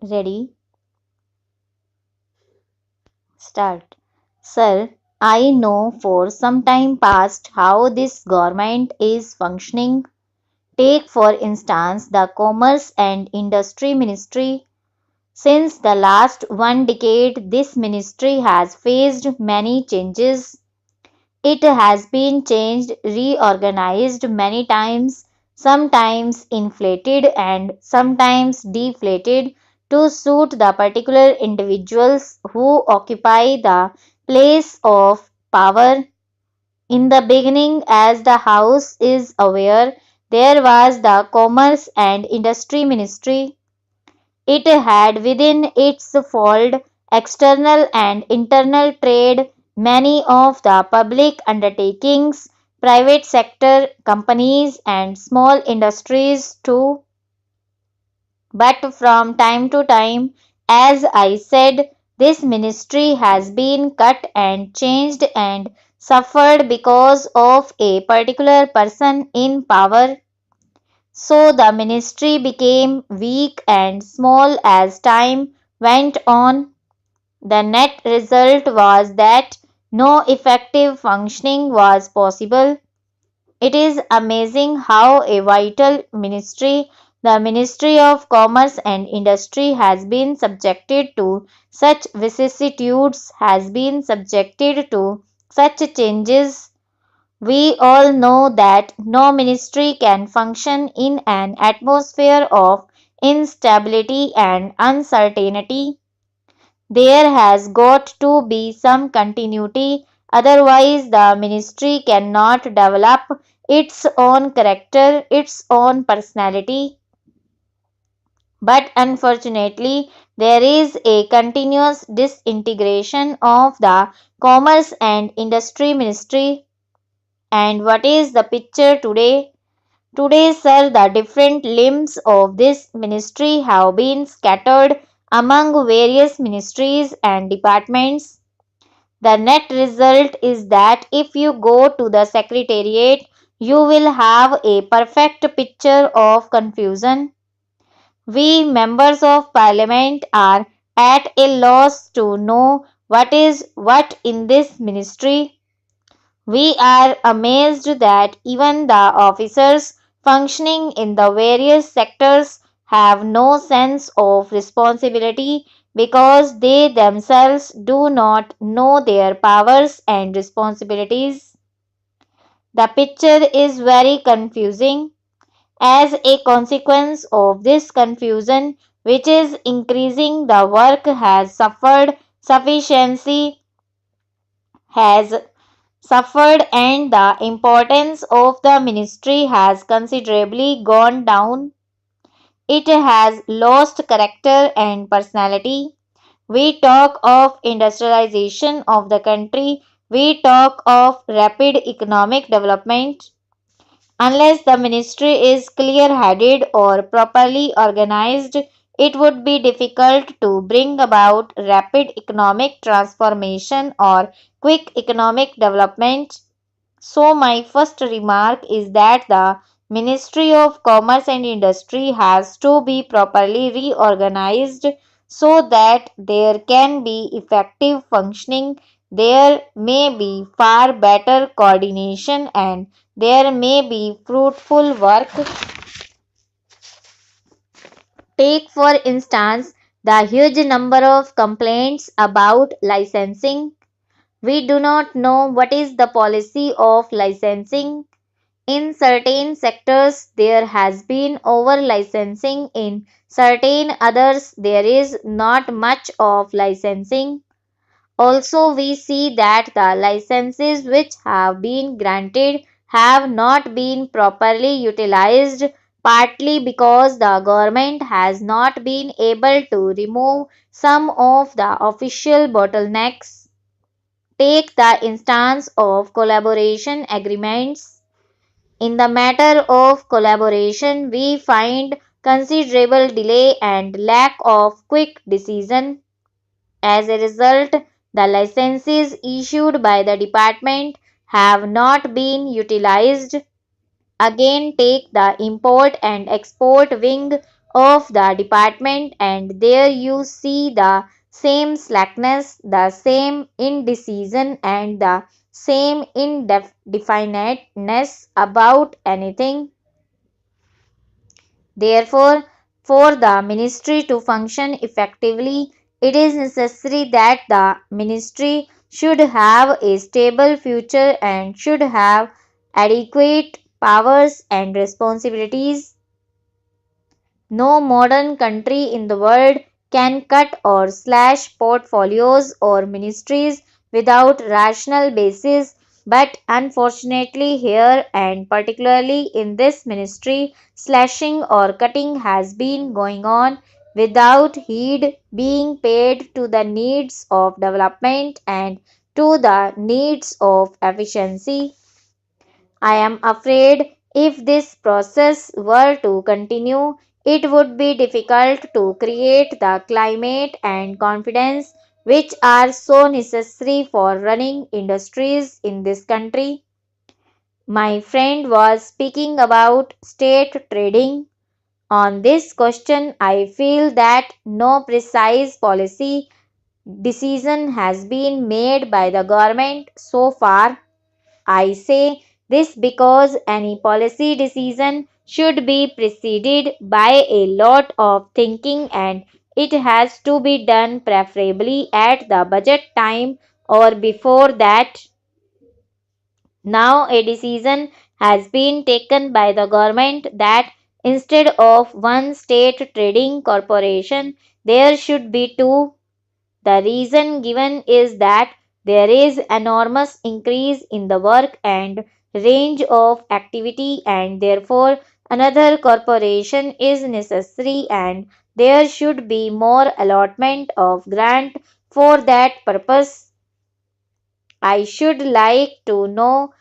Ready? Start. Sir, I know for some time past how this government is functioning. Take for instance the Commerce and Industry Ministry. Since the last 1 decade, this ministry has faced many changes. It has been changed, reorganized many times, sometimes inflated and sometimes deflated to suit the particular individuals who occupy the place of power. In the beginning, as the House is aware, there was the Commerce and Industry Ministry. It had within its fold external and internal trade, many of the public undertakings, private sector companies, and small industries too. But from time to time, as I said, this ministry has been cut and changed and suffered because of a particular person in power. So the ministry became weak and small as time went on. The net result was that no effective functioning was possible. It is amazing how a vital ministry, the Ministry of Commerce and Industry, has been subjected to such vicissitudes, has been subjected to such changes. We all know that no ministry can function in an atmosphere of instability and uncertainty. There has got to be some continuity, otherwise, the ministry cannot develop its own character, its own personality. But unfortunately, there is a continuous disintegration of the Commerce and Industry Ministry. And what is the picture today? Today, sir, the different limbs of this ministry have been scattered among various ministries and departments. The net result is that if you go to the secretariat, you will have a perfect picture of confusion. We members of parliament are at a loss to know what is what in this ministry. We are amazed that even the officers functioning in the various sectors have no sense of responsibility because they themselves do not know their powers and responsibilities. The picture is very confusing. As a consequence of this confusion, which is increasing, the work has suffered sufficiency, has suffered, and the importance of the ministry has considerably gone down. It has lost character and personality. We talk of industrialization of the country, we talk of rapid economic development. Unless the ministry is clear headed or properly organized, it would be difficult to bring about rapid economic transformation or quick economic development. So, my first remark is that the Ministry of Commerce and Industry has to be properly reorganized so that there can be effective functioning, there may be far better coordination, and there may be fruitful work. Take, for instance, the huge number of complaints about licensing. We do not know what is the policy of licensing. In certain sectors, there has been over licensing. In certain others, there is not much of licensing. Also, we see that the licenses which have been granted have not been properly utilized, partly because the government has not been able to remove some of the official bottlenecks. Take the instance of collaboration agreements. In the matter of collaboration, we find considerable delay and lack of quick decision. As a result, the licenses issued by the department have not been utilized. Again, take the import and export wing of the department, and there you see the same slackness, the same indecision, and the same indefiniteness about anything. Therefore, for the ministry to function effectively, it is necessary that the ministry should have a stable future and should have adequate powers and responsibilities. No modern country in the world can cut or slash portfolios or ministries without rational basis, but unfortunately here and particularly in this ministry, slashing or cutting has been going on without heed being paid to the needs of development and to the needs of efficiency. I am afraid if this process were to continue, it would be difficult to create the climate and confidence which are so necessary for running industries in this country. My friend was speaking about state trading. On this question, I feel that no precise policy decision has been made by the government so far. I say this because any policy decision should be preceded by a lot of thinking, and it has to be done preferably at the budget time or before that. Now a decision has been taken by the government that instead of one state trading corporation there should be two. The reason given is that there is enormous increase in the work and range of activity, and therefore another corporation is necessary, and there should be more allotment of grant for that purpose. I should like to know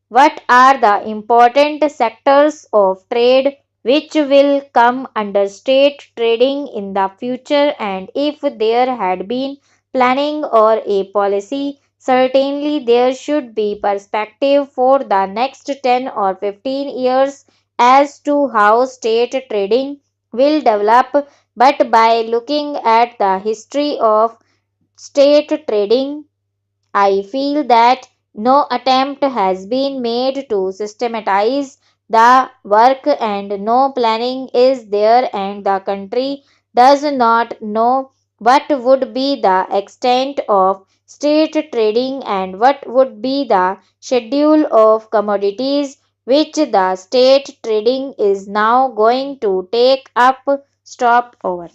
what are the important sectors of trade which will come under state trading in the future, and if there had been planning or a policy, certainly there should be perspective for the next 10 or 15 years as to how state trading will develop. But by looking at the history of state trading, I feel that no attempt has been made to systematize the work, and no planning is there, and the country does not know what would be the extent of state trading and what would be the schedule of commodities which the state trading is now going to take up. Stop over.